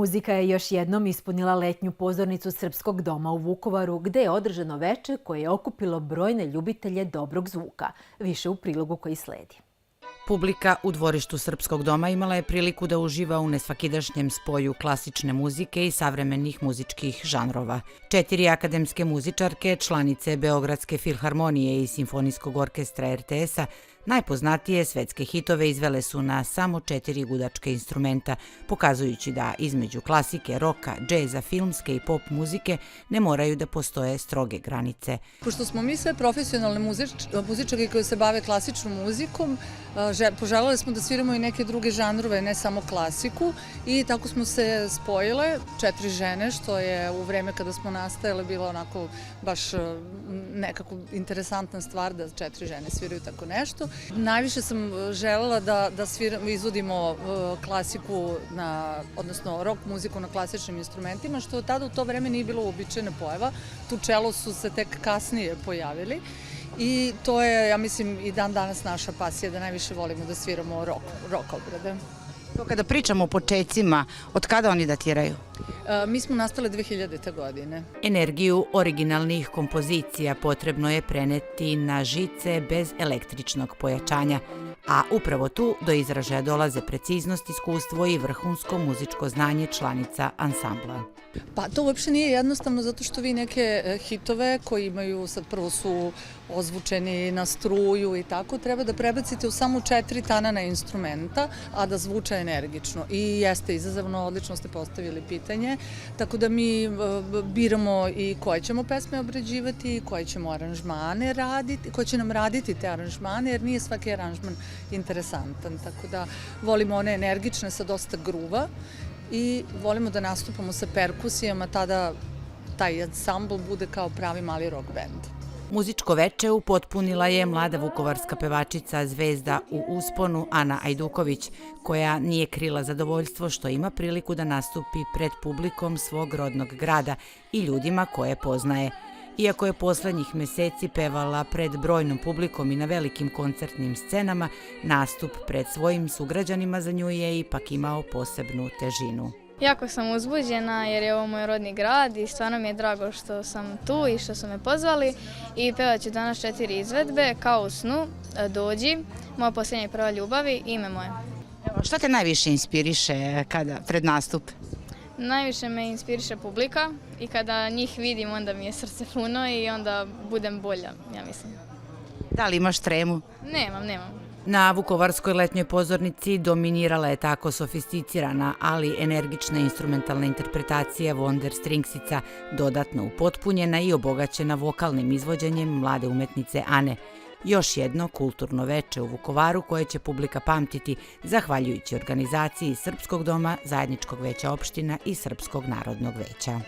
Muzika je još jednom ispunila letnju pozornicu Srpskog doma u Vukovaru, gde je održano veče koje je okupilo brojne ljubitelje dobrog zvuka. Više u prilogu koji sledi. Publika u dvorištu Srpskog doma imala je priliku da uživa u nesvakidašnjem spoju klasične muzike i savremenih muzičkih žanrova. 4 akademske muzičarke, članice Beogradske filharmonije i Simfonijskog orkestra RTS-a, najpoznatije svetske hitove izvele su na samo 4 gudačka instrumenta, pokazujući da između klasike, roka, džeza, filmske i pop muzike ne moraju da postoje stroge granice. Pošto smo mi sve profesionalne muzičarke koje se bave klasičnom muzikom, poželjeli smo da sviramo i neke druge žanrove, ne samo klasiku, i tako smo se spojile, 4 žene, što je u vreme kada smo nastajale bilo onako baš nekako interesantna stvar da 4 žene sviraju tako nešto. Najviše sam želela da izvodimo klasiku, odnosno rock muziku na klasičnim instrumentima, što tada u to vreme nije bilo uobičajena pojava. Tu čelo su se tek kasnije pojavili. I to je, ja mislim, i dan danas naša pasija da najviše volimo da sviramo rock obrade. Kada pričamo o počecima, od kada oni datiraju? Mi smo nastale 2000. godine. Energiju originalnih kompozicija potrebno je preneti na žice bez električnog pojačanja, a upravo tu do izražaja dolaze preciznost, iskustvo i vrhunsko muzičko znanje članica ansambla. Pa to uopšte nije jednostavno zato što vi neke hitove koji imaju, sad prvo su ozvučeni na struju i tako, treba da prebacite u samo 4 tanana instrumenta, a da zvuče energično. I jeste izazovno, odlično ste postavili pitanje, tako da mi biramo i koje ćemo pesme obrađivati, koje ćemo aranžmane raditi, koje će nam raditi te aranžmane, jer nije svaki aranžman interesantan, tako da volimo one energične sa dosta gruva i volimo da nastupamo sa perkusijama, tada taj ansambl bude kao pravi mali rock band. Muzičko veče upotpunila je mlada vukovarska pevačica Zvezda u usponu Ana Ajduković, koja nije krila zadovoljstvo što ima priliku da nastupi pred publikom svog rodnog grada i ljudima koje poznaje. Iako je poslednjih meseci pevala pred brojnom publikom i na velikim koncertnim scenama, nastup pred svojim sugrađanima za nju je ipak imao posebnu težinu. Jako sam uzbuđena jer je ovo moj rodni grad i stvarno mi je drago što sam tu i što su me pozvali i pevat ću danas 4 izvedbe, Kao u snu, Dođi, Moja posljednja i prva ljubav i Ime moje. Šta te najviše inspiriše pred nastup? Najviše me inspiriše publika i kada njih vidim onda mi je srce puno i onda budem bolja, ja mislim. Da li imaš tremu? Nemam. Na vukovarskoj letnjoj pozornici dominirala je tako sofisticirana, ali energična instrumentalna interpretacija Wonder Stringsica, dodatno upotpunjena i obogaćena vokalnim izvođenjem mlade umetnice Ane. Još jedno kulturno veče u Vukovaru koje će publika pamtiti zahvaljujući organizaciji Srpskog doma, Zajedničkog veća opština i Srpskog narodnog veća.